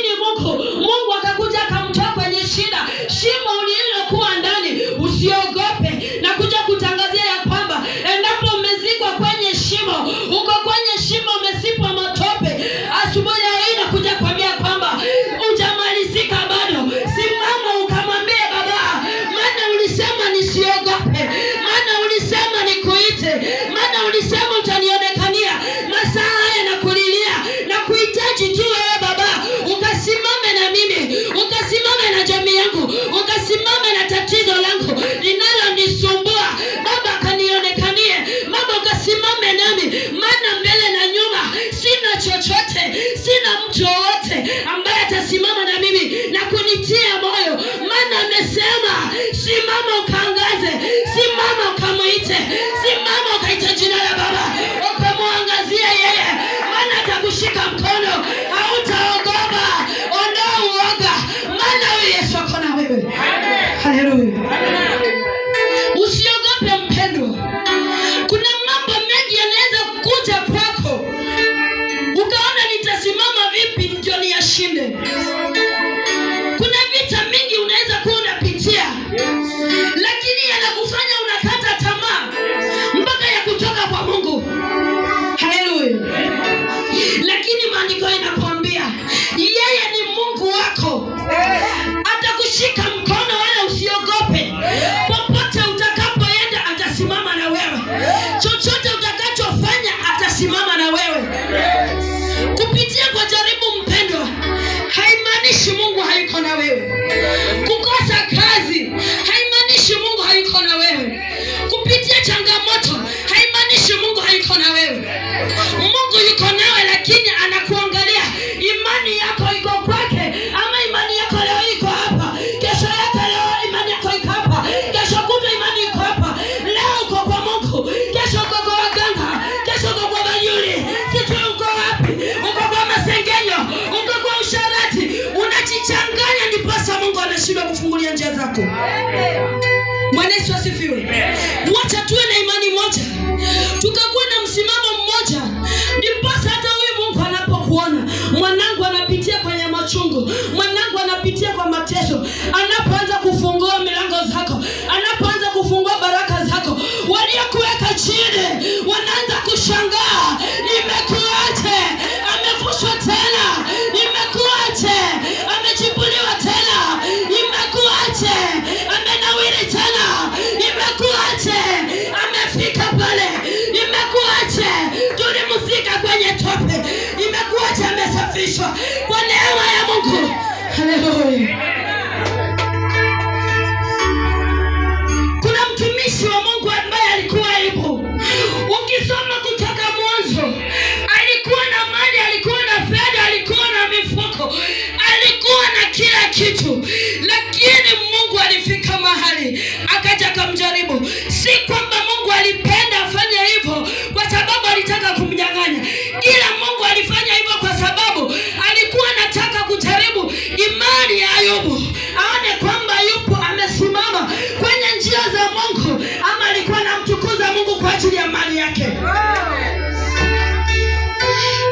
Lakini Mungu akakuja akamtoa kwenye shida, shimo ulilokuwa ndani. Usiogope, na kuja kutangazia ya kwamba endapo umezikwa kwenye shimo, uko kwenye shimo umesipwa matope, asubuhi hii nakuja kuambia kwamba hujamalizika bado. Simama ukamwambie Baba, maana ulisema nisiogope, maana ulisema nikuite, maana ulisema utanionekania. Masaa haya nakulilia na kuhitaji tu wewe Baba, ukasimame na mimi, ukasimame na jamii yangu, ukasimame na tatizo langu linalonisumbua Baba, kanionekanie. Baba, ukasimame nami, maana mbele na nyuma sina chochote, sina mtu wowote ambaye atasimama na mimi na kunitia moyo. Maana amesema simama ukaangaze, simama ukamuite, simama ukaita jina la Baba, ukamuangazia yeye, maana atakushika mkono, hautaogopa. Ondoa uoga, maana huyu Yesu ako na wewe. Haleluya. Usiogope mpendwa. Kuna mambo mengi yanaweza kuja kwako ukaona nitasimama vipi ndio niyashinde. Kuna vita mingi unaweza kuwa unapitia, lakini yanakufanya unakata tamaa mpaka ya kutoka kwa Mungu. Haleluya. Lakini maandiko yanakuambia yeye ni Mungu wako, atakushika mkono, wala usiogope. Popote utakapoenda atasimama na wewe, chochote utakachofanya atasimama na wewe. Kupitia kwa jaribu mpendwa, haimaanishi Mungu hayuko na wewe. Kukosa kazi haimaanishi Mungu hayuko na wewe. Kupitia changamoto haimaanishi Mungu hayuko na wewe. Mungu yuko nawe, lakini anakuangalia imani yako iko kwake, ama imani yako leo iko hapa, kesho yake leo imani yako iko hapa, kesho kutwa imani iko hapa. Leo uko kwa Mungu, kesho uko kwa waganga, kesho uko kwa banyuri, sijui uko wapi, uko kwa masengenyo, uko kwa usharati, unajichanganya, ndiposa Mungu anashindwa kufungulia njia zako. Bwana Yesu asifiwe. Wacha tuwe na imani moja, tukakuwa na msimamo mmoja, ndiposa hata huyu Mungu anapokuona mwanangu anapitia kwenye machungu, mwanangu anapitia kwa mateso, anapoanza kufungua milango zako, anapoanza kufungua baraka zako, waliokuweka chini wanaanza kushangaa, imekuaje? Amefushwa tena, imekuaje? Amechipuliwa tena, imekuaje? Amenawiri tena, imekuaje? Amefika pale, imekuaje? Tulimuzika kwenye tope, imekuaje? Amesafishwa kwa neema ya Mungu. Haleluya. Kuna mtumishi wa Mungu ambaye alikuwa hivyo. Ukisoma kutoka Mwanzo, alikuwa na mali, alikuwa na fedha, alikuwa na mifuko, alikuwa na kila kitu, lakini Mungu alifika mahali akaja kumjaribu. Si kwamba Mungu alipenda afanye hivyo kwa sababu alitaka kumnyang'anya, ila Mungu alifanya hivyo kwa sababu alikuwa anataka kujaribu imani ya Ayubu, aone kwamba Ayubu amesimama kwenye njia za Mungu, ama alikuwa anamtukuza Mungu kwa ajili ya mali yake.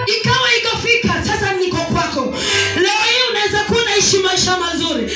Ikawa ikafika sasa, niko kwako leo hii. Unaweza kuwa unaishi maisha mazuri,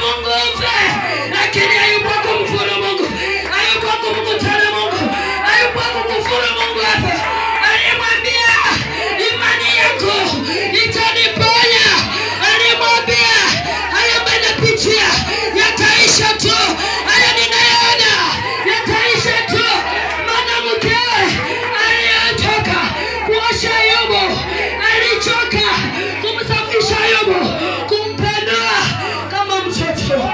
Mungu ufe, lakini Ayubu hakumkufuru Mungu. Ayubu hakumkutana Mungu. Ayubu hakumkufuru Mungu afe. Alimwambia imani yako itaniponya. Alimwambia haya mnapitia yataisha tu. Haya ninayoona yataisha tu. Maana mkewe aliyotoka kuosha Ayubu, alichoka kumsafisha Ayubu, kumpendua kama mtoto.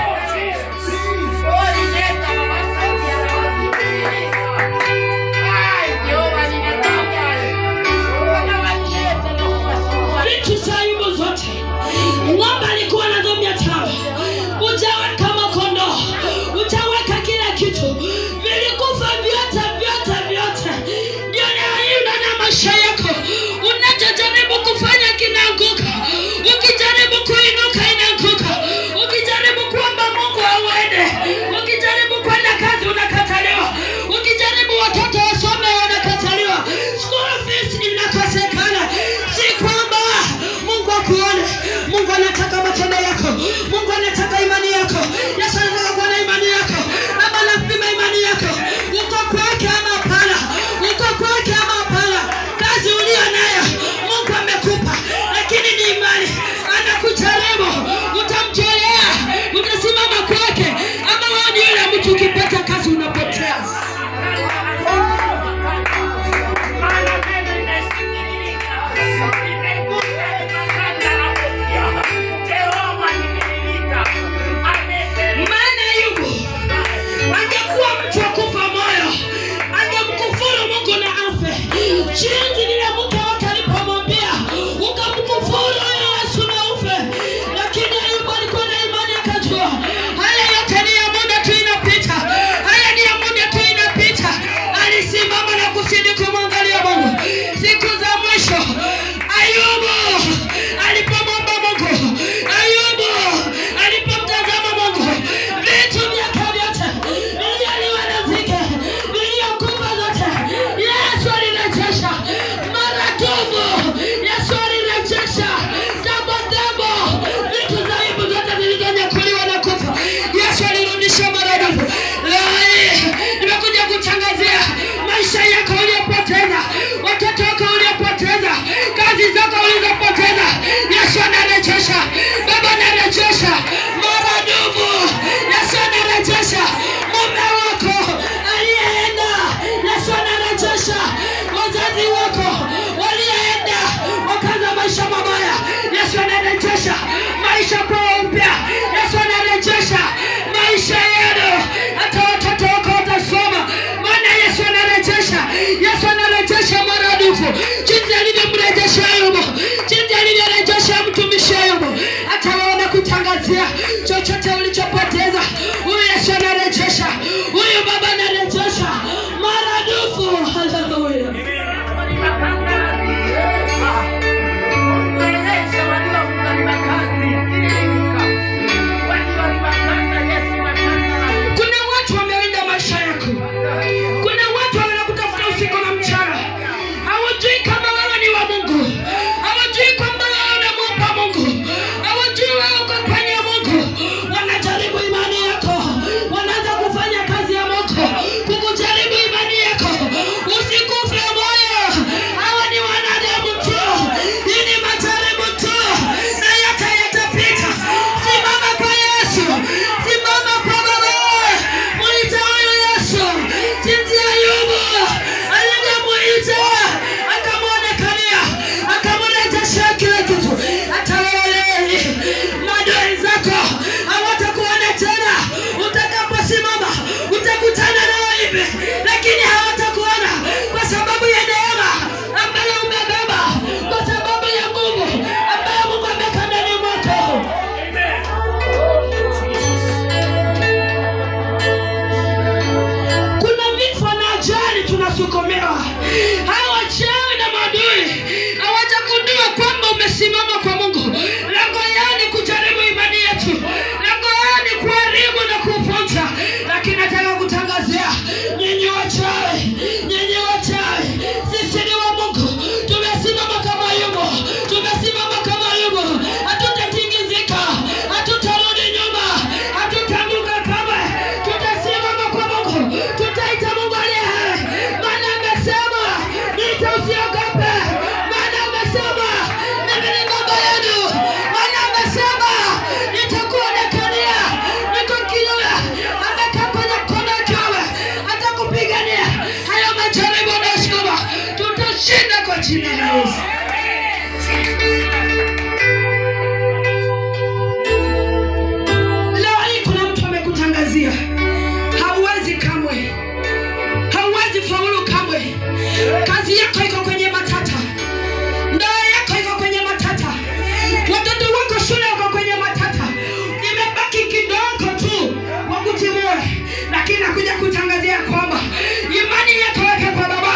nakuja kutangazia kwamba imani yako weke kwa Baba,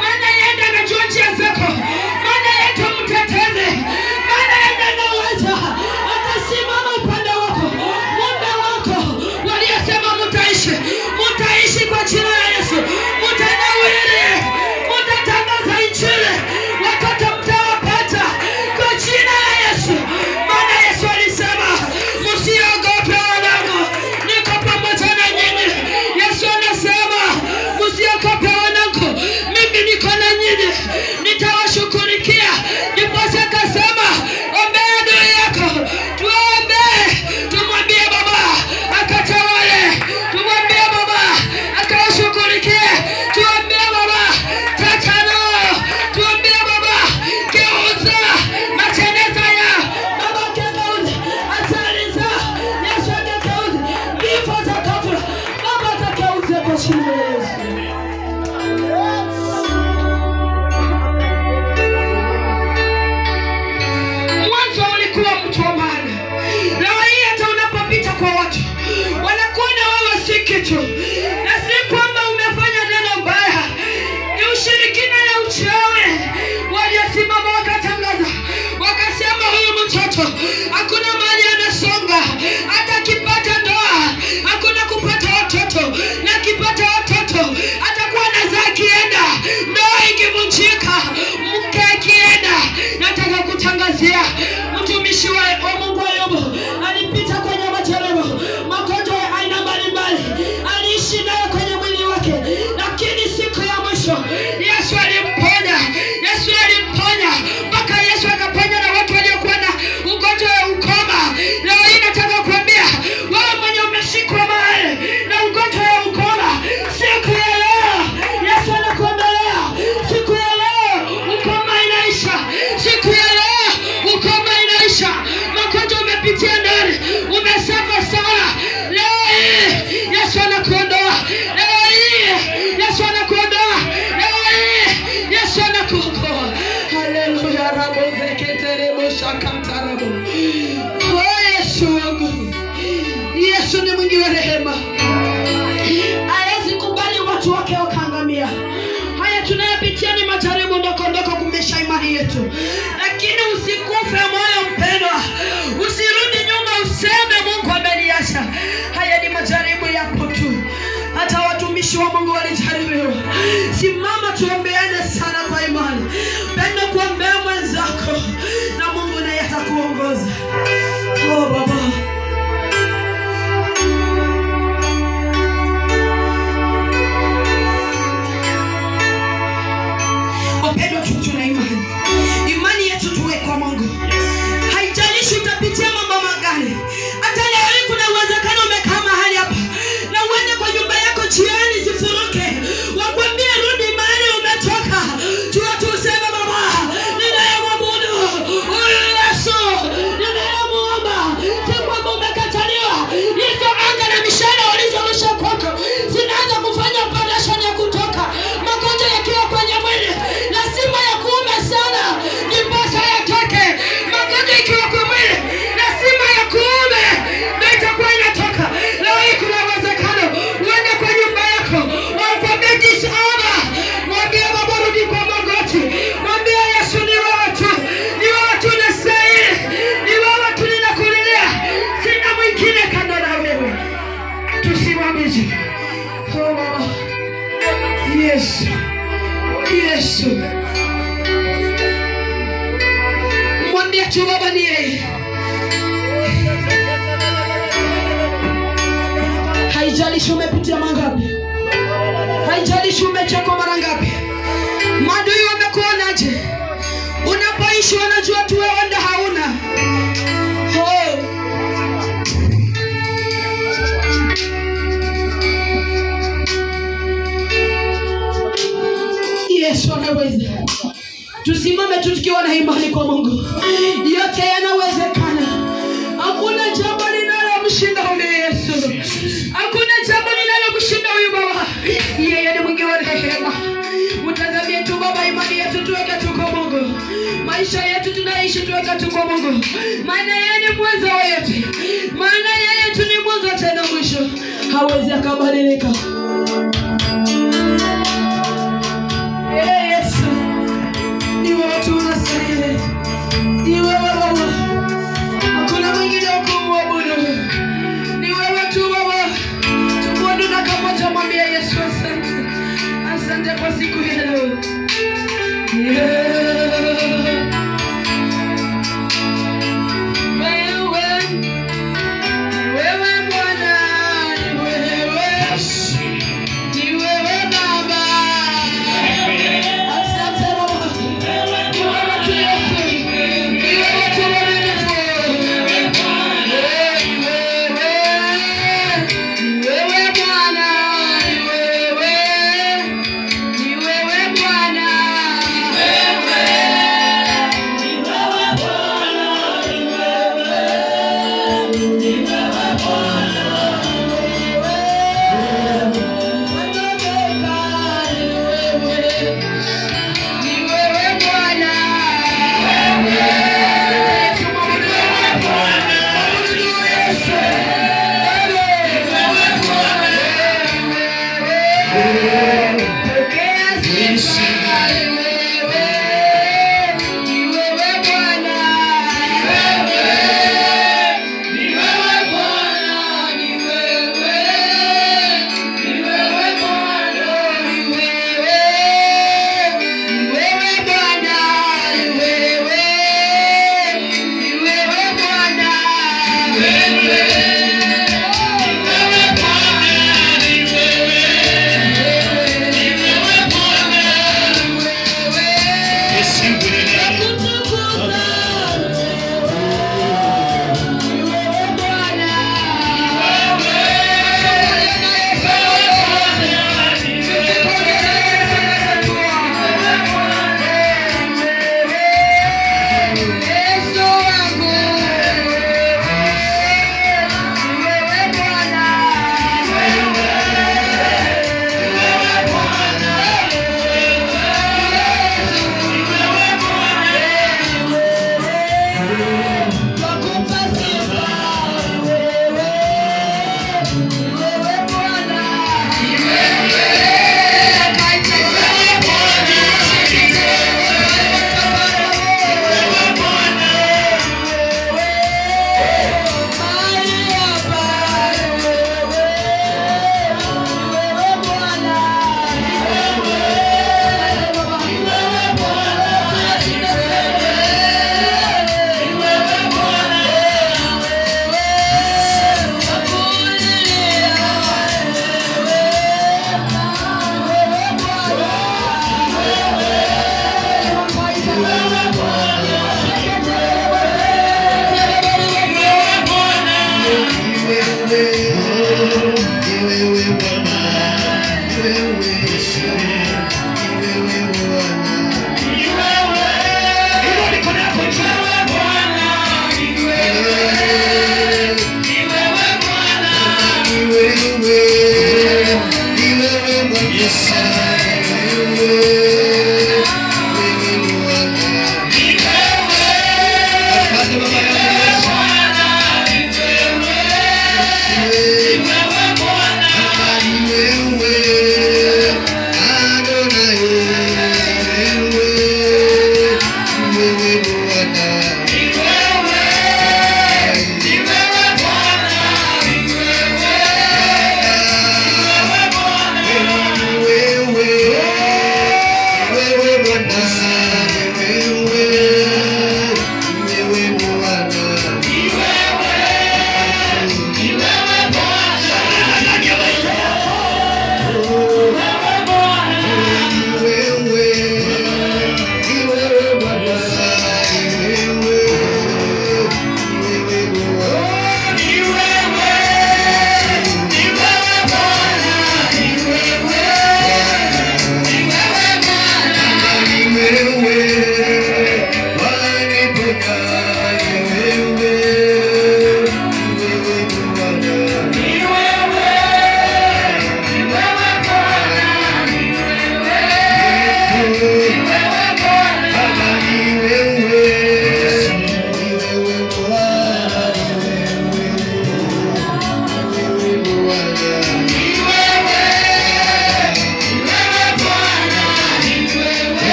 maana yeye ndiye anajua njia zako, maana yeye ndiye mtetezi, maana yeye ndiye anaweza atasimama upande wako, muda wako. Waliosema mtaishi kwa jina la Yesu, mtanawiri, mtatangaza injili, watoto mtawapata kwa jina la Yesu. Maana Yesu alisema msiogope wanangu, niko pamoja na nyinyi. Yesu anasema msiogope wanangu, mimi niko na nyinyi, nitawashughulikia. Ndipo akasema ombea adui yako, tuombee, tumwambie Baba akatawale, tumwambie Baba akawashughulikie, tuombee Baba tatano, tuombee Baba geuza mateneza ya Baba, kegeuza ataliza Yesu, akegeuza vifo za ghafla Baba, akegeuza kwa jina la Yesu. Mwanzo ulikuwa mtu wa maana. Leo hii hata unapopita kwa watu wanakuona wewe si kitu, na si kwamba umefanya neno mbaya, ni ushirikina na uchawi. Waliosimama wakatangaza, wakasema huyu mtoto hakuna mahali anasonga, hata akipata ndoa hakuna kupata watoto, na akipata watoto atakuwa anazaa akienda, ndoa ikivunjika, mke akienda. Nataka kutangazia mtumishi wa Mungu Ayubu alipita kwenye majaribu, magonjwa ya aina mbalimbali aliishi nayo kwenye mwili wake, lakini siku ya mwisho Yesu alimponya. Yesu alimponya mpaka Yesu akaponya na watu waliokuwa na ugonjwa wa ukoma. Leo hii nataka kuambia wewe mwenye umeshikwa mahali na ugonjwa wa ukoma, siku ya leo Yesu anakuondolea. Siku ya leo ukoma inaisha, siku ya leo ukoma inaisha. Magonjwa umepitia ndani, umesema sana, leo hii Yesu anakuondoa. Leo hii Yesu anakuondoa. Leo hii Yesu anakuokoa. Haleluya, rabo zeketerebo shakatarabo. Oh Yesu wangu, Yesu ni mwingi wa rehema, hawezi kubali watu wake wakaangamia. Haya tunayopitia ni majaribu ndoko kumesha imani yetu, lakini usikufe moyo mpendwa, usirudi nyuma useme Mungu ameniacha. Haya ni majaribu yapo tu, hata watumishi wa Mungu walijaribiwa. Simama tuombeane sana kwa imani, penda kuombea mwenzako na Mungu naye atakuongoza. Oh Baba, wapendwa, tuna imani. Imani yetu tuwe kwa Mungu. Haijalishi utapitia mambo magani. Hata leo hii kuna uwezekano umekaa mahali hapa na uende kwa nyumba yako jioni zifuruke, wakwambie rudi mahali umetoka. Tuseme Baba, ninayemwabudu huyu Yesu, ninayemuomba, si kwamba umekataliwa. Hizo anga na mishale walizorusha kwako zinaanza kufanya operation ya kutoka. Magonjwa yakiwa kwenye mwili lazima yakuume sana, ndiposa yatoke. Magonjwa ikiwa kwa mwili lazima yakuume, ndio itakuwa inatoka. Leo hii kuna uwezekano uende kwa nyumba yako, wakwambie disoma, mwambie Baba rudi kwa magoti, mwambie Yesu ni wewe tu, ni wewe tu unastahili, ni wewe tu ninakulilia, sina mwingine kando na wewe. Tusimamishe. Oh Baba, Yesu, Yesu, mwambie tu Baba ni yeye. Haijalishi umepitia mangapi, haijalishi umechekwa mara ngapi, maadui wamekuonaje, unapoishi wanajua tu wewe ndio hauna. Oh. Yesu anaweza. Tusimame tu tukiwa na imani kwa Mungu. Yote yanawezekana. Hakuna jambo linalomshinda huyu Yesu. Hakuna jambo linalomshinda huyu Baba. Yeye ni mwingi wa rehema. Utazamie tu Baba, imani yetu tuweke tu kwa Mungu. Maisha yetu tunaishi tuweke tu kwa Mungu. Maana yeye ni mwanzo wa yote. Maana yeye tu ni mwanzo tena mwisho. hawezi akabadilika. Yesu, ni wewe tu unastahili, ni wewe Baba, hakuna mwingine wa kumwabudu, ni wewe tu Baba. Tukuabudu na kama tumwambia Yesu asante, asante kwa siku hii leo.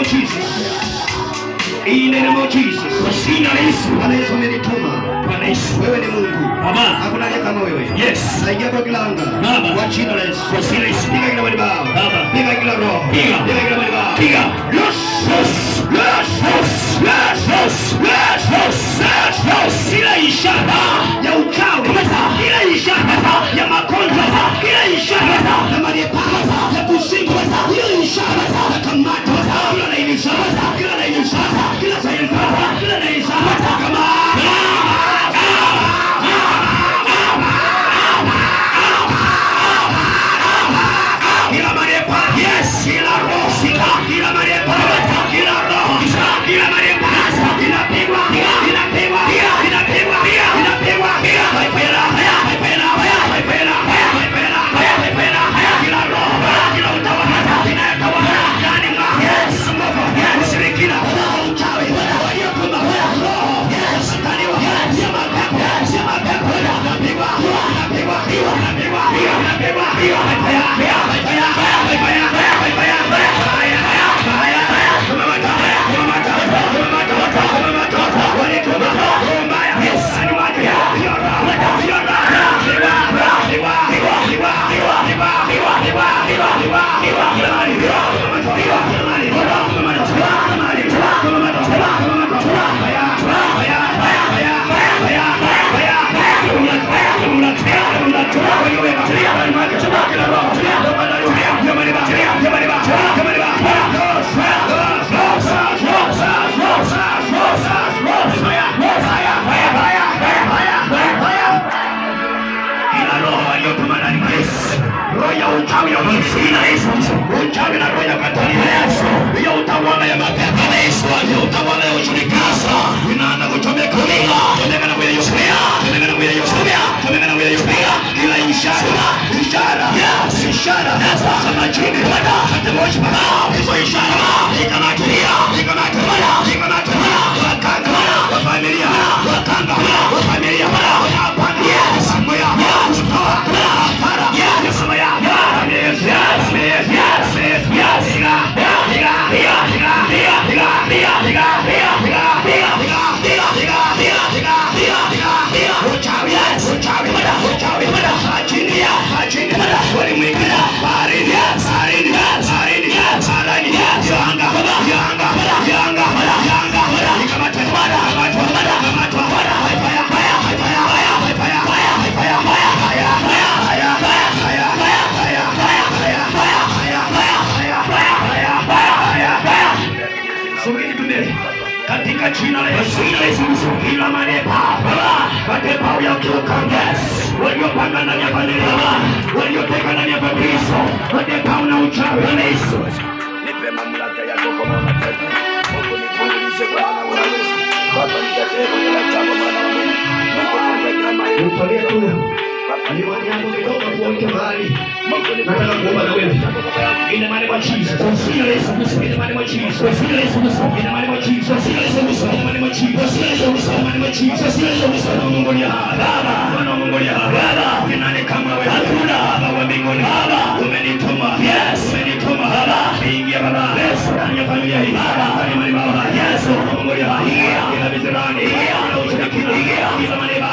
of Jesus. In the name of Jesus. Kwa jina la Yesu. Bwana Yesu amenituma. Bwana Yesu. Wewe ni Mungu. Baba. Hakuna aliye kama wewe. Yes. Saidia kwa kila anga. Baba. Kwa jina la Yesu. Kwa jina la Yesu. Piga kila madhabahu. Baba. Piga kila roho. Piga. Piga kila madhabahu. Piga. Yes. Yes. Yes. Yes. Yes. Yes. Yes. Yes. Yes. Yes. Kila ishara ya uchawi. Kila ishara ya magonjwa. Kila ishara ya madhabahu ya kuzimu. Kila ishara ya kamata. Kila na ishara. Kila na ishara. Kila na ishara. Kila na ishara. Kama uchawi na roho ya katali Yesu, hiyo utawala ya mapepo Yesu, hiyo utawala ya ushirikina inaanza kuchomeka bila tembea na kuyayosea, tembea na kuyayosea, tembea na kuyayosea, kila ishara ishara sama chini bada hatamoshi bada hizo ishara ikamatulia wakanga wa familia wakanga wa familia hapana samoya kutoa para samoya yes katika jina la Yesu, kila madhabahu ya ukame waliopanga ndani ya familia, walioteka ndani ya Kristo, madhabahu na uchawi wa Yesu, nipe mamlaka yako kwa matendo. Mungu nifungulishe kwa maana unaweza. Baba nitetee kwa jambo maana Mungu. Mungu kama nitolee tu. Baba ni wanyango kidogo kuoke mahali. Mungu nataka kuomba na wewe. Ina maana kwa Jesus. Sio Yesu Kristo. Ina maana kwa Jesus. Sio Yesu Kristo. Ina maana kwa Jesus. Sio Yesu Kristo. Ina maana kwa Jesus. Sio Yesu Kristo. Ina maana kwa Jesus. Sio Yesu Kristo. Mungu ni Baba. Mungu ni Baba. Ni nani kama wewe? Hakuna. Baba wa mbinguni. Baba, umenituma. Yes. Umenituma Baba. Ingia Baba. Yes. Ndani ya familia hii. Baba, ndani ya Baba. Yes. Mungu ni Baba. Kila vitirani. Kila ushirikina. Kila maneva.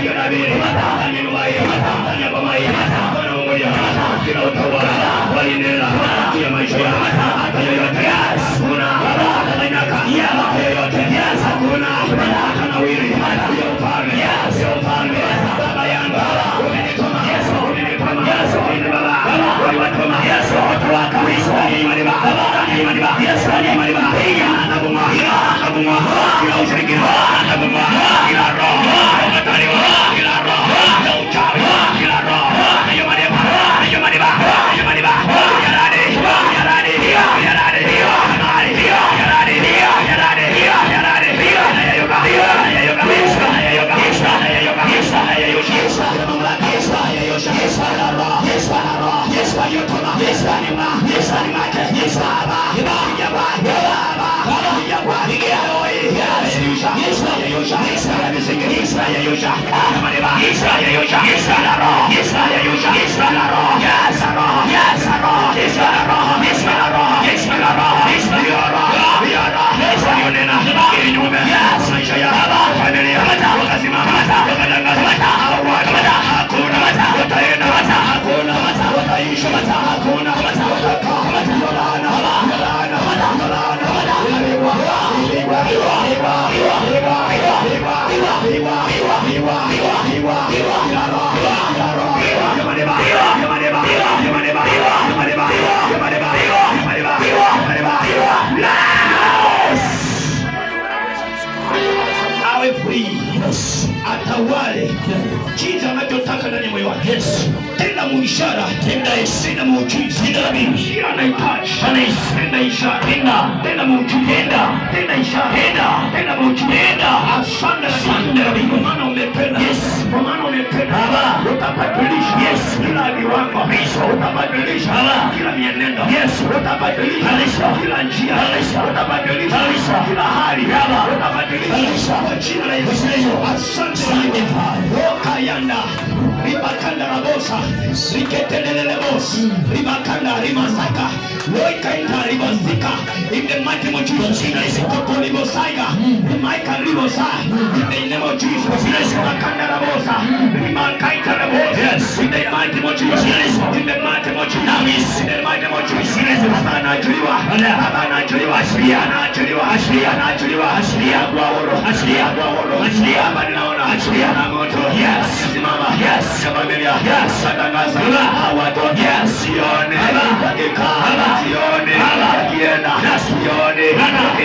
Kila nabii. Ndani ya nyumba hii. Ndani ya boma hii. Mungu ni Baba. Kila utawala. Walinena. Kila maisha ya hata yoyote. Yes. Kuna Baba. Kanaka. Hata yoyote. Yes. Kuna Baba. Kanawiri. Ya ufalme. Yes. Ya ufalme. Baba yangu. Umenituma. Yes. Umenituma. Yes. Baba. Waliwatuma. Yes. Watu waka. Imani Baba. Imani Baba. Yes. Imani Baba. Nabuma. Nabuma. Kila ushirikina. Nabuma. Kila roho. Matariwa. Kila roho. Na uchawi. Kila roho. Imani Baba. Imani Baba. Imani Baba. Yarade. Yarade. Yarade. Yarade. Yarade. Yarade. Yarade. Ayayoka. Ayayoka. Ayayoka. Ayayoka. Ayayoka. Mamlaka. Ayayosha. Yes, Baba. Yes, Yotoma. Yes, Anima. Yes, Animake. Yes, Baba. Yaba. Yaba. Yes, Ayayosha. Yes, Ayayosha. Yes, Ayayosha. Yes, Ayayosha. Amaneba. Yes, Ayayosha. Yes, Alaro. Yes, Ayayosha. Yes, Alaro. Yes, Alaro. Yes, Alaro. Yes, Alaro. Yes, Alaro. Yes, Alaro. Yes, Alaro. Yes. Atawale jinsi anachotaka ndani ya moyo wake. Yes. Tenda muishara, tenda muujiza. Kila anahitaji, tenda ishara, tenda muujiza, tenda ishara, tenda muujiza. Asante kwa maana umependa. Yes. Kwa maana umependa. Utabadilisha. Yes. Kila viwango. Utabadilisha. Kila mienendo. Yes. Utabadilisha. Kila njia. Utabadilisha. Kila hali. Utabadilisha. Kwa jina la Yesu. Asante. Okayanda. Ribakanda rabosa. Riketelelelebos. Ribakanda rimasaka. Loikaita ribasika. In the mighty name of Jesus. Kokolibosaiga. Michael ribosai. In the name of Jesus. Ribakanda rabosa. Ribakaita rabosa. Yes. In the mighty name of Jesus. In the mighty name of Jesus. In the mighty name of Jesus. Anajuriwa. Anajuriwa. Anajuriwa. Ashiria hapa ninaona. Ashiria na moto. Yes. Simama. Yes. Familia. Yes. Satangaza. Watoto. Yes. Sione. Hakika. Sione. Kienda. Sione.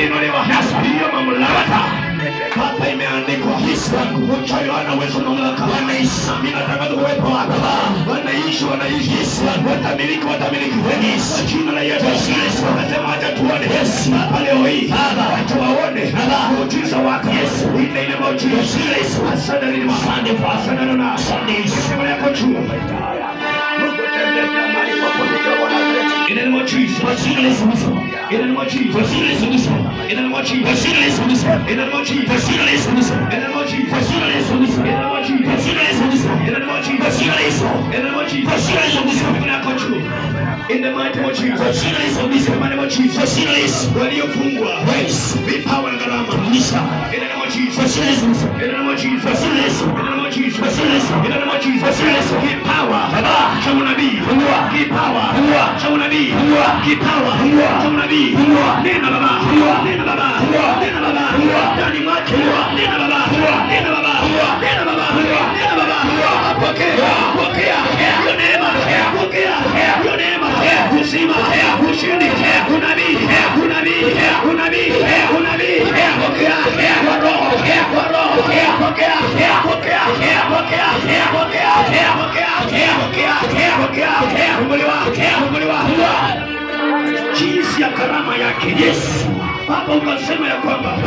Inuliwa. Hiyo mamlaka. Hapa imeandikwa uchawi wana uwezo na mamlaka. Wanaishi. Mimi nataka tuwepo hapa. Wanaishi. Watamiliki. Kwa jina la Yesu. Nasema acha tuone. Leo hii. Acha waone. Muujiza wako. In the name of Jesus. Asante Lima. Asante Nona. Sema yako juu. In the name of Jesus. In the name of Jesus. In the name of Jesus. In the name of Jesus. In the name of Jesus. In the name of Jesus. In the name of Jesus. In the name of Jesus. In the name of Jesus. In the name of Jesus. In the mighty name of Jesus. In the name of Jesus. Waliofungwa. Vipawa na gharama. In the name of Jesus. In the name of Jesus. In the name of Jesus. In the name of Jesus. Kipawa. Cha unabii. Kipawa. Cha unabii. Kipawa. Cha unabii. Nena baba. Nena baba. Nena baba. Ndani mwake. Nena baba. Nena baba. Nena baba. Nena baba. Pokea. Hiyo neema. Pokea. Hiyo neema. Uzima. Ushindi. Unabii. Pokea. Kwa roho. Pokea. Jinsi ya karama yake. Yes. Baba ukasema ya kwamba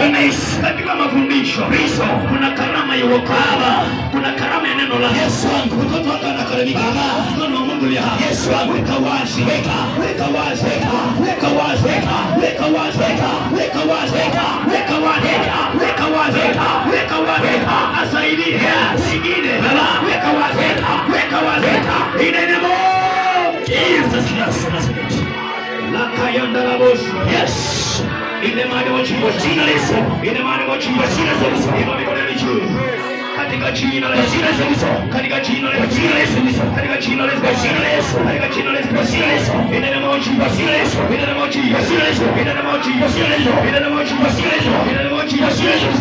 katika mafundisho kuna karama ya wokovu, kuna karama ya neno la Yesu wangu. Mtoto wako anakaribika. Mwana wa Mungu hapa. Yesu wangu weka wazi. Weka wazi. Asaidie. Sigine. Weka wazi. In the name of Jesus. Lakayanda labosi. Yes. In the mighty name of Jesus. In the mighty name of Jesus. Inua mikono juu. Katika jina la Yesu. Katika jina la Yesu. Katika jina la Yesu. Katika jina la Yesu. In the name of Jesus. In the name of Jesus. In the name of Jesus. In the name of Jesus. In the name of Jesus. In the name of Jesus.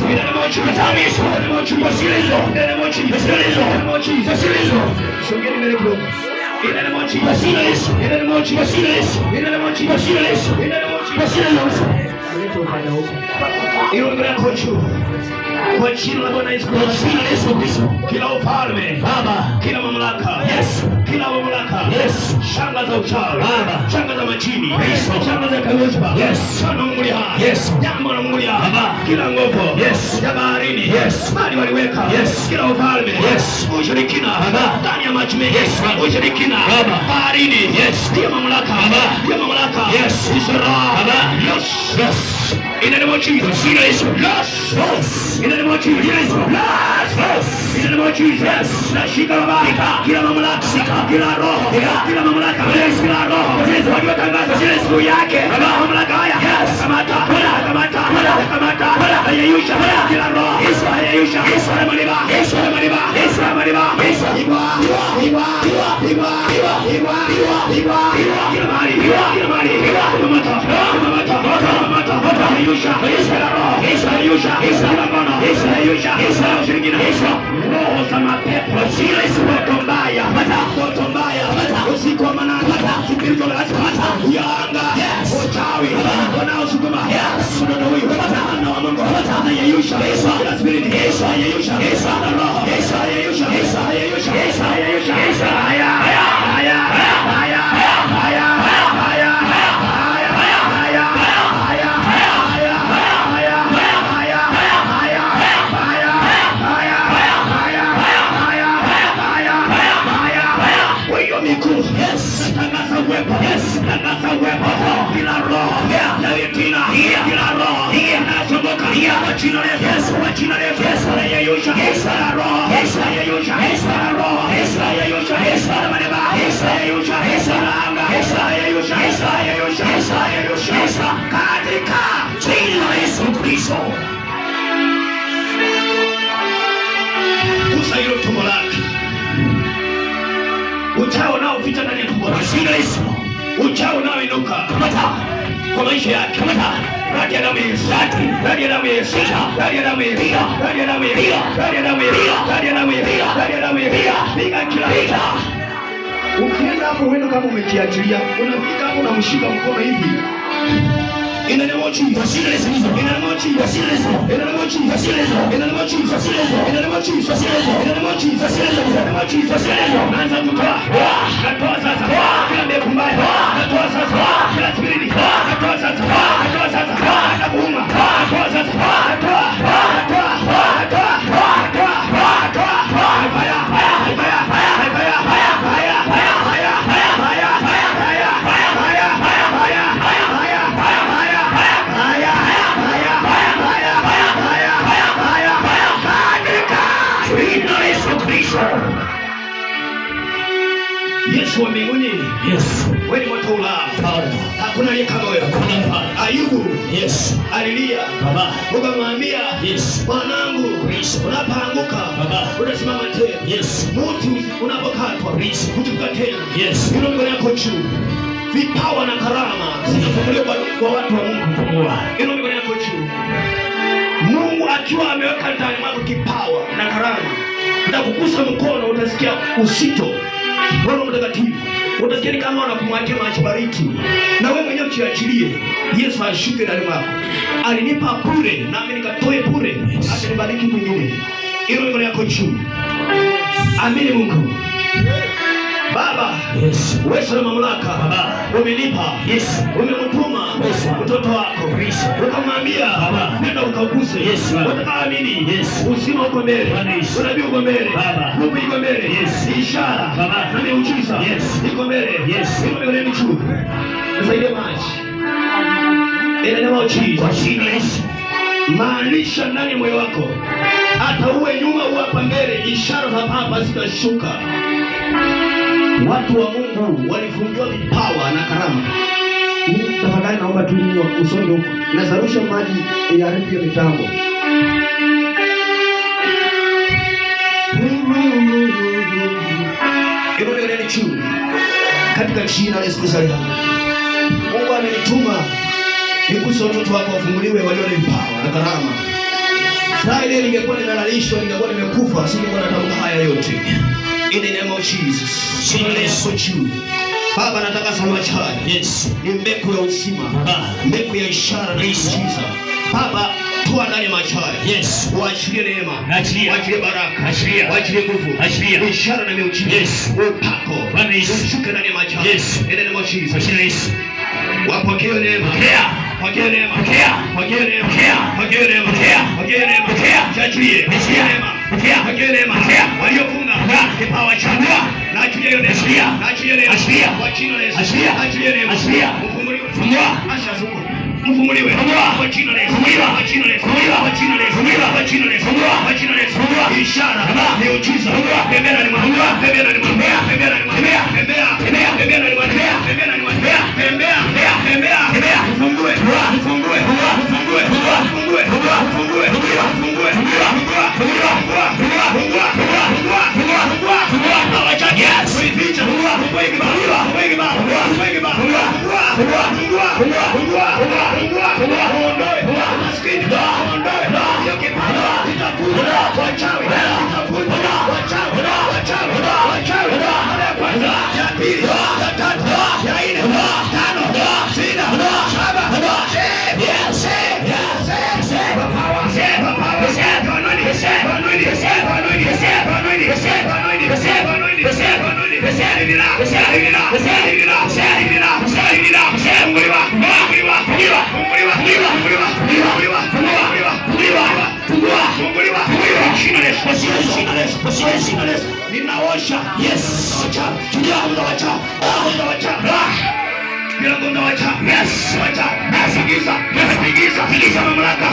In the name of Jesus. In the name of Jesus. In the name of Jesus. So get ready, bro. In the name of Jesus. In the name of Jesus. In the name of Jesus. In the name of Jesus. Iongea kochu. Kwa jina la Bwana Yesu Kristo. Kila ufalme, Baba, kila mamlaka, Yes, kila mamlaka, Yes, shanga za uchawi, Baba, shanga za majini, Yes, shanga za kalushba, Yes, shanga mungulia, Yes, jambo la mungulia, Baba, kila nguvu, Yes, ya baharini, Yes, bali waliweka, Yes, kila ufalme, Yes, ushirikina, Baba, ndani ya maji mengi, Yes, ushirikina, Baba, baharini, Yes, ndio mamlaka, Baba, ndio mamlaka, Yes, ishara, Baba, Yes, Yes, in the name of Jesus, Yes, Yes, in the name of Jesus, Yes, in the name of Jesus, nashika Baba, kila mamlaka, kila roho, kila mamlaka, kila roho, waliotangaza zile siku yake, Baba, mamlaka haya, Yes, kamata, hayayusha, kila roho, hayayusha, mariba, roho za mapepo, ndoto mbaya, usiku wa manane, spiritual attack, yanga, uchawi, wanaosukuma, mtoto huyu, na wa Mungu, anayeyusha, kila spirit, ayeyusha, sana roho, ayeyusha, ayeyusha, haya, tangaza uwepo, tangaza uwepo, kila roho ya yetina, kila roho inazunguka kwa jina la Yesu, kwa jina la Yesu, ayeyusha, kila roho, ayeyusha, kila roho, ayeyusha, kila maneba, ayeyusha, kila anga, ayeyusha, ayeyusha, katika jina la Yesu Kristo. Gusa hilo tumbo lake. Uchao nao vita ndani ya tumbo lake. Uchao nao inuka. Kamata. Kwa maisha yake. Kamata. Radi ya damu ya Yesu. Radi ya damu ya Yesu. Radi ya damu ya Yesu. Radi ya damu ya Yesu. Radi ya damu ya Yesu. Radi ya damu ya Yesu. Radi ya damu ya Yesu. Piga kila vita. Ukienda hapo wewe kama umejiachilia, unafika hapo unamshika mkono hivi. In the name of Jesus, in the name of Jesus, in the name of Jesus, in the name of Jesus, in the name of Jesus, in the name of Jesus, in the name of Jesus, naanza kutoa, natoa sasa, kila mbegu mbaya, natoa sasa, kila spiriti, natoa sasa, nakuuma, natoa sasa, natoa, Yesu wa mbinguni, yes, wewe ni moto ulao. Hakuna aliye kama wewe. Ayubu, yes, alilia baba, ukamwambia yes, mwanangu, unapoanguka baba, unasimama tena. Yes, mti unapokatwa kutuka tena. Yes, hilo ndio yako juu. Vipawa na karama zinafunguliwa kwa watu wa Mungu. Hilo ndio yako juu. Mungu akiwa ameweka ndani mwako kipawa na karama, utakugusa mkono, utasikia usito Roho Mtakatifu, utasikia kama wanakumwagia maji bariki, na wewe mwenyewe ukiachilie Yesu ashuke ndani mwako. Alinipa bure nami nikatoe bure, atanibariki mwingine. Hilo ni yako juu. Amini Mungu. Baba, yes, wewe una mamlaka. Baba, umenipa. Yes, umemtuma mtoto wako. Yes, ukamwambia baba, nenda ukaguse. Yes, utaamini. Yes, usima uko mbele. Unabii uko mbele. Baba, Mungu uko mbele. Yes, ishara baba, na miujiza. Yes, iko mbele. Yes, iko mbele juu. Nisaidie maji. In the name of Jesus. Maanisha ndani moyo wako. Hata uwe nyuma au hapa mbele, ishara za baba zitashuka. Watu wa Mungu walifungiwa vipawa na karama. Tafadhali naomba tu nyinyi usonge huko. Nazarusha maji ya ardhi ya mitambo. Ndio ni chuu. Katika jina la Yesu Kristo. Mungu amenituma nikusa watoto wako wafunguliwe walio na vipawa na karama. Friday ningekuwa nimelalishwa, ningekuwa nimekufa, singekuwa natamka haya yote. In the name of Jesus. Baba, nataka samaki haya. Yes. Ni mbegu ya uzima. Mbegu ya ishara na miujiza. Baba, toa ndani ya maji haya. Yes. Waachilie neema. Waachilie baraka. Waachilie nguvu. Ishara na miujiza. Yes. Upako. Ushuke ndani ya maji haya. Yes. In the name of Jesus. Yes. Wapokee neema. Pokea neema. Pokea neema. Pokea neema. Pokea neema. Jachilie. Neema. Pokea neema. Waliofunga kipawa chako. Na achilie neema. Na achilie neema. Kwa jina la Yesu. Achilie neema. Ufunguliwe. Fungua. Asha zuko. Mfunguliwe. Kwa jina la Yesu. Kwa jina la Yesu. Kwa jina la Yesu. Kwa jina la Yesu. Kwa jina la Yesu. Ishara. Miujiza. Tembea ni mwana. Tembea ni mwana. Tembea ni mwana. Tembea. Tembea ni mwana. Tembea ni mwana. Tembea. Ufungue. Ufungue. Ufungue. Ufungue. Ufungue. Ufungue. Yes. Ninaosha. Yes. Yes. Pigiza mamlaka.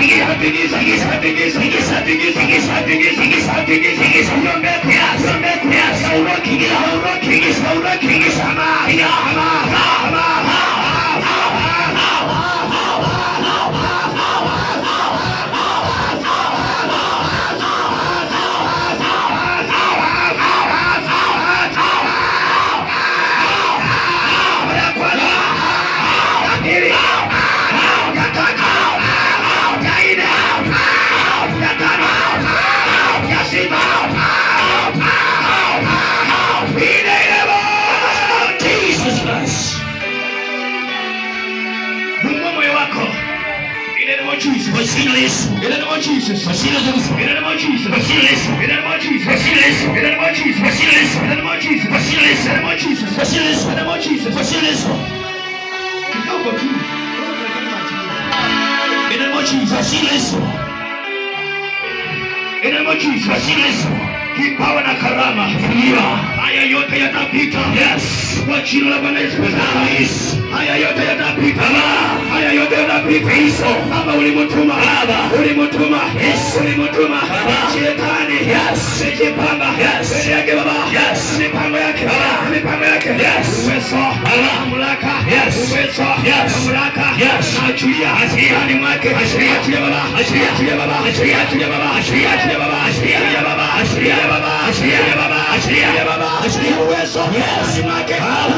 Kipawa na karama. Haya yote yatapita. Yes. Kwa jina la Bwana Yesu. Haya yote yatapita. Haya yote yatapita. Baba ulimtuma. Yes. Ulimtuma. Shetani. Yes. Sijipanga. Yes. Mbele yake Baba. Yes. Mipango yake. Mipango yake. Yes. Uwezo. Mamlaka. Yes. Uwezo. Yes. Mamlaka. Yes. Achilia. Ndani mwake. Achilia Baba. Achilia Baba. Achilia Baba. Achilia Baba. Achilia Baba. Achilia Baba. Achilia Baba. Achilia Baba. Achilia uwezo. Yes. Mwake.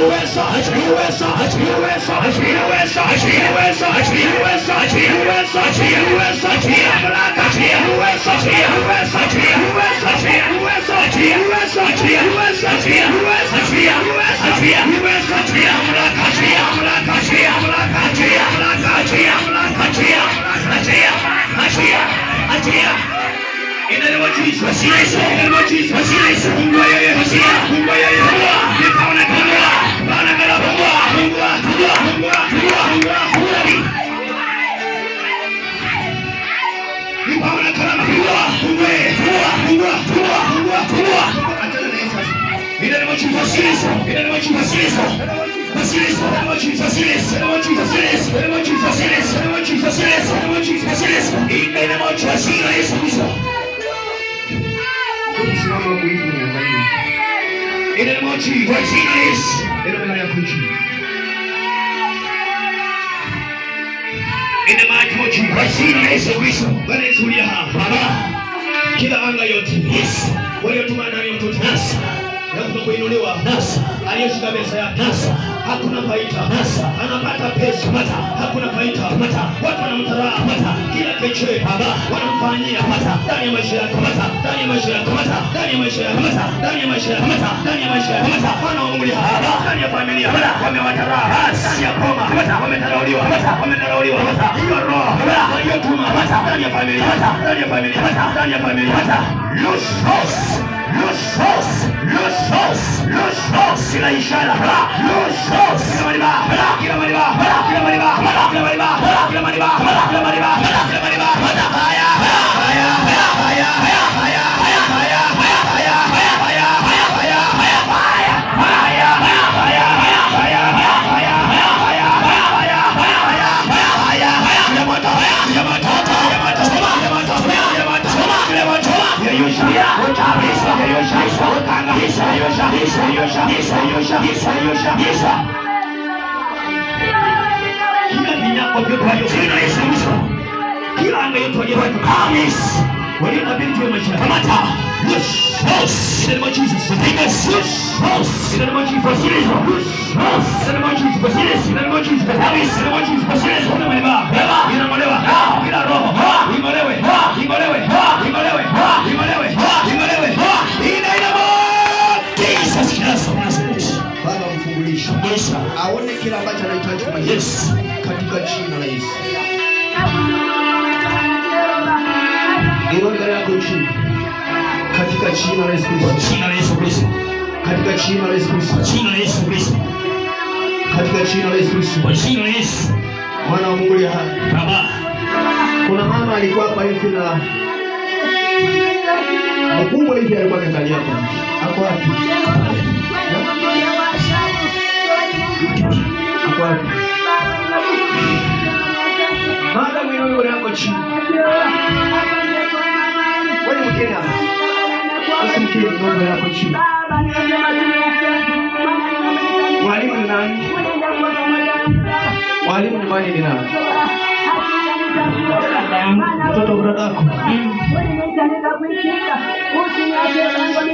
Uwezo. Achilia uwezo. Achilia uwezo. Achilia uwezo. Achilia uwezo. Achilia uwezo. Achilia uwezo. Achilia uwezo. Achilia mamlaka. Achilia uwezo. Achilia uwezo. Achilia uwezo. Achilia uwezo. Achilia uwezo. Achilia uwezo. Achilia uwezo. Achilia uwezo. Achilia uwezo. Achilia mamlaka. Achilia mamlaka. Achilia mamlaka. Achilia mamlaka. Achilia mamlaka. Achilia. Achilia. Achilia. Achilia. In the name of Jesus, in the name of Jesus, fungua yeye, fungua yeye, nipaona fungua, bana kala fungua, nipaona kala fungua. Atana na Yesu. In the name of Jesus, in the name of Jesus, Simama kuishi na angalia. Ile mochi kwa jina Yesu. Ile mara ya kuishi. Ile mochi kwa jina Yesu Kristo. Bwana Yesu ulia hapa. Baba. Kila anga yote. Yes. Waliotuma ndani ya mtoto. Yes. Na kuinuliwa. Yes. Aliyeshika meza yake. Yes. Hakuna faida. Yes. Anapata pesa. Mata. Hakuna faida. Mata. Watu wanamtaraa. Mata. Kila keche. Baba. Wanamfanyia. Mata. Ndani ya maisha yako. Mata. Ndani ya maisha yako. Mata. Ndani ya maisha yako. Mata. Ndani ya maisha yako. Mata. Ndani ya maisha yako. Mata. Wana wa Mungu hapa. Ndani ya familia. Mata. Wamewataraa. Ndani ya koma. Mata. Wametarauliwa. Mata. Wametarauliwa. Mata. Hiyo roho. Mata. Waliotuma. Mata. Ndani ya familia. Mata. Ndani ya familia. Mata. Ndani ya familia. Mata. Loose force. Loose force. Loose force. Loose force. Kila ishara. Loose force. Kila mariba. Kila mariba. Kila mariba. Kila mariba. Kila mariba. Kila mariba. Kila mariba. Haya. Haya. Haya. Haya. Kila anga yote waliowahi promise waliotabiri juu ya maisha kamata loose force in the name of Jesus. Loose force in the name of Jesus. Loose force in the name of Jesus. In the name of Jesus. In the name of Jesus. Kuna maliba inamolewa kila roho imolewe imolewe imolewe imolewe imolewe ina Jesus Christ of Nazareth. Baba mfungulisha aone kila ambacho anahitaji kwa Yesu katika jina la Yesu. Iroga yako chini katika jina la Yesu Kristo. Jina la Yesu Kristo. Katika jina la Yesu Kristo. Jina la Yesu Kristo. Katika jina la Yesu Kristo. Kwa jina la Yesu. Mwana wa Mungu ya hai. Baba. Kuna mama alikuwa hapa hivi na mkubwa hivi alikuwa ameangalia hapa. Hapo wapi? Hapo wapi? Baada mwino yule hapo chini. Wewe mkeni hapa. Usimkeni ngombe hapo chini. Mwalimu ni nani? Mwalimu ni nani? Ni nani? Mtoto brada yako.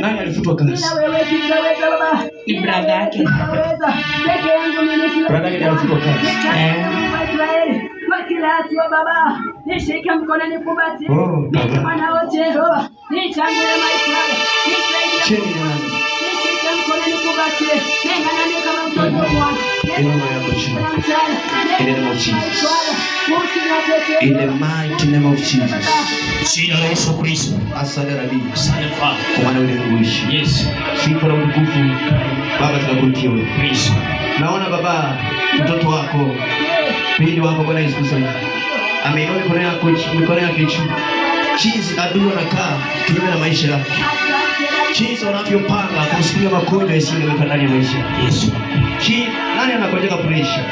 Nani alifutwa kazi? Ni brada yake. Brada yake alifutwa kazi. Baba, nishike mkono nikubatie. Mwana wote roho, nichangule maisha. Cheni nani? Nishike mkono nikubatie. Nengana kama mtoto mwana. Inua yako chini. In the name of Jesus. In the mighty name of Jesus. Jina la Yesu Kristo. Asante Rabbi. Asante Baba. Kwa maana wewe uishi. Yes. Sifa na utukufu. Baba tunakutia wewe. Kristo. Naona baba mtoto wako pindi wako Bwana Yesu Kristo. Ameinua mikono yake juu. Jinsi adui anakaa kinyume na maisha yake. Jinsi wanavyopanga kumsukulia magonjwa yasiyoweka ndani ya maisha yake. Yesu. Nani anagonjeka pressure?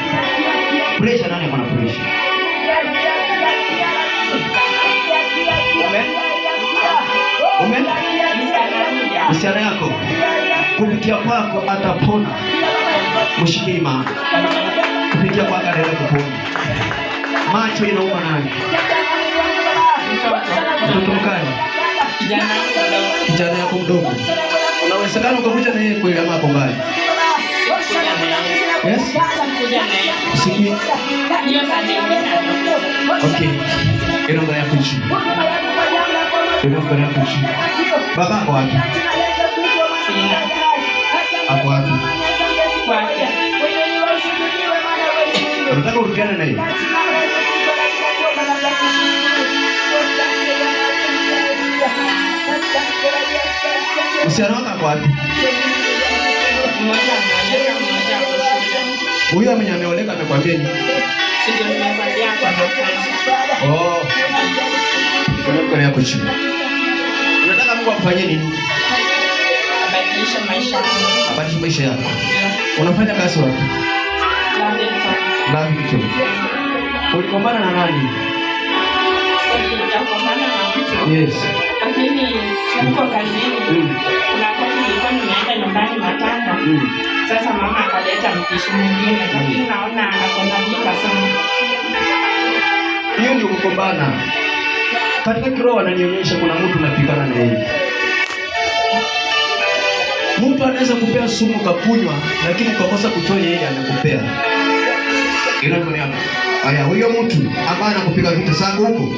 Pressure nani ana pressure? Amen. Msichana yako kupitia kwako atapona. Mshike imani. Kupitia kwako ataenda kupona. Macho inauma nani? Mtoto mkali. Kijana yako mdogo. Unawezekana ukakuja na yeye kweli ama hapo mbali? Yes? Sikia. Okay. Inaomba yako chini. Inaomba yako chini. Baba hapo wapi? Hapo wapi? Unataka urudiane na yeye? Usiana wako wapi? Huyo amenyameoleka amekwambia nini? Sio nimevalia kwa nafasi. Oh. Kwa yako chini. Unataka Mungu akufanyie nini? Abadilishe maisha yangu. Abadilishe maisha yako. Unafanya kazi wapi? Lavi kitu. Ulikombana na nani? Nitakombana na mtu. Yes. Lakini tuko kazini. Kuna wakati nilikuwa nimeenda nyumbani matanga. Sasa mama akaleta mpishi mwingine, lakini naona anakondanika sana. Hiyo ndio kukombana. Katika kiroho ananionyesha kuna mtu unapigana na yeye. Mtu anaweza kupea sumu kakunywa, lakini ukakosa kutoa yeye anakupea. Ila ndio hapa. Haya, huyo mtu ambaye anakupiga vita zangu huko.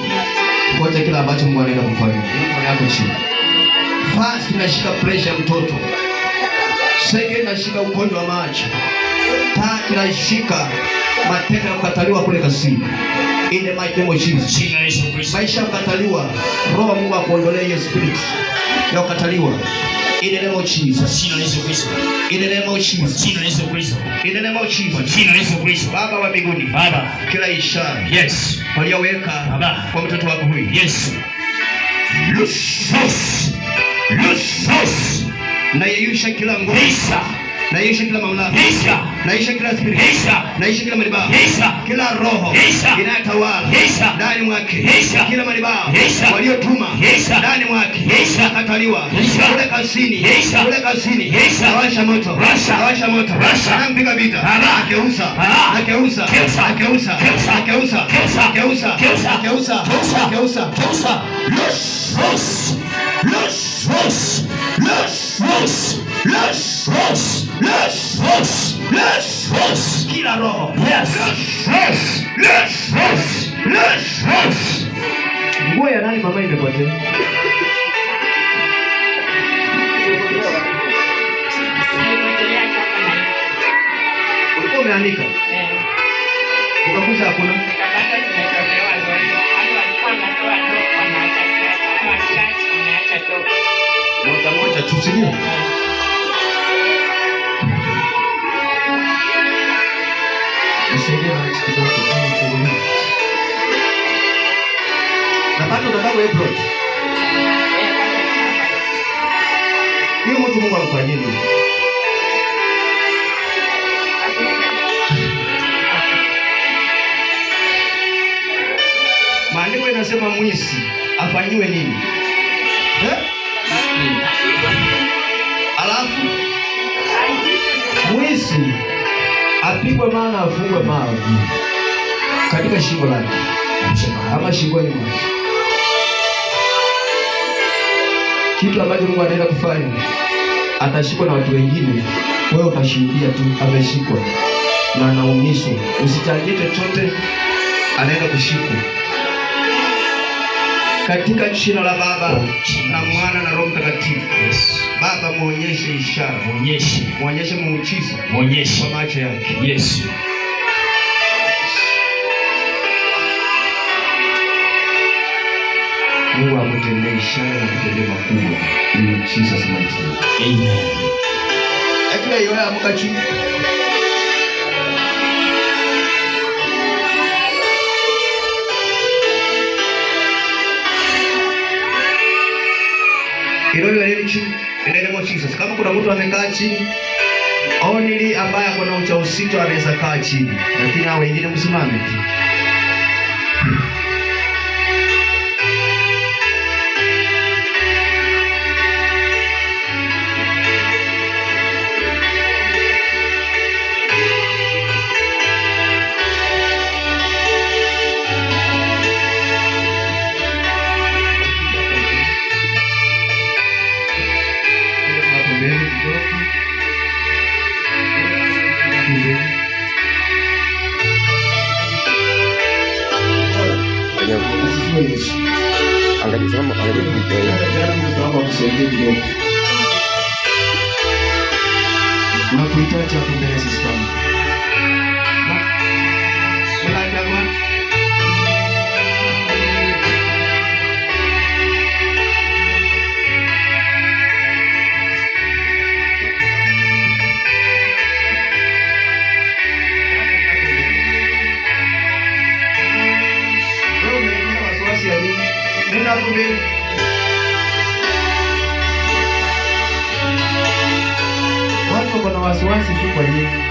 Ngoja kila ambacho Mungu anaenda kufanya. Mungu yako chini. Fast inashika pressure mtoto. Sege inashika ugonjwa wa macho. Tatu inashika matendo ya kukataliwa kule kazini. In the mighty name of Jesus. Jina la Yesu Kristo. Maisha kukataliwa. Roho Mungu akuondolee hiyo spirit ya kukataliwa. In the name of Jesus. Jina la Yesu Kristo. In the name of Jesus. Jina la Yesu Kristo. In the name of Jesus. Jina la Yesu Kristo. Baba wa mbinguni. Baba. Kila ishara. Yes. Walioweka Baba kwa mtoto wako huyu. Yes. Loose. Loose. Na yeyusha kila nguvu. Isa. Na yeyusha kila mamlaka. Isa. Na yeyusha kila spirit. Isa. Na yeyusha kila madhabahu. Isa. Kila roho Isa. inayotawala Isa. ndani mwake. Isa. Kila madhabahu Isa. waliotuma Isa. ndani mwake. Isa. Kataliwa. Isa. Kule kazini. Isa. Kule kazini. Isa. Washa moto. Washa. Washa moto. Washa. Anampiga vita. Baba. Akeusa. Baba. Akeusa. Keusa. Akeusa. Keusa. Akeusa. Keusa. Akeusa. Keusa. Akeusa. Keusa. Akeusa. Keusa. Loose. Loose. Loose. Loose. Loose. Loose. Loose. Loose. Loose. Loose. Loose. Kila roho. Yes. Loose. Loose. Loose. Loose. Loose. Nguo ya nani mama imepotea? Ulikuwa umeandika? Ukakuta hakuna? Moja tu, si ndio? Na bado utabaki April. Hiyo mtu Mungu amfanyie nini? Maandiko inasema mwizi afanyiwe nini? Alafu mwizi apigwe maana afungwe mawe katika shingo lake ama shingoni mwake. Kitu ambacho Mungu anaenda kufanya, atashikwa na watu wengine, wewe utashuhudia tu ameshikwa na anaumizwa. Usichangie chochote, anaenda kushikwa. Katika jina la Baba na Mwana na Roho Mtakatifu. Yes. Baba, muonyeshe ishara, muonyeshe muujiza, kwa macho yake. Yes. Mungu amtendee ishara na kutendea makubwa. In Jesus mighty name. Amen. Akila yoya amuka chini. Kiroli walini chini. Endelea Jesus. Kama kuna mtu amekaa chini, only ambaye akona ujauzito anaweza kaa chini. Lakini hao wengine msimame tu. Angalia sama na kuitacha hapo mbele sister. Watu wana wasiwasi tu kwa nini?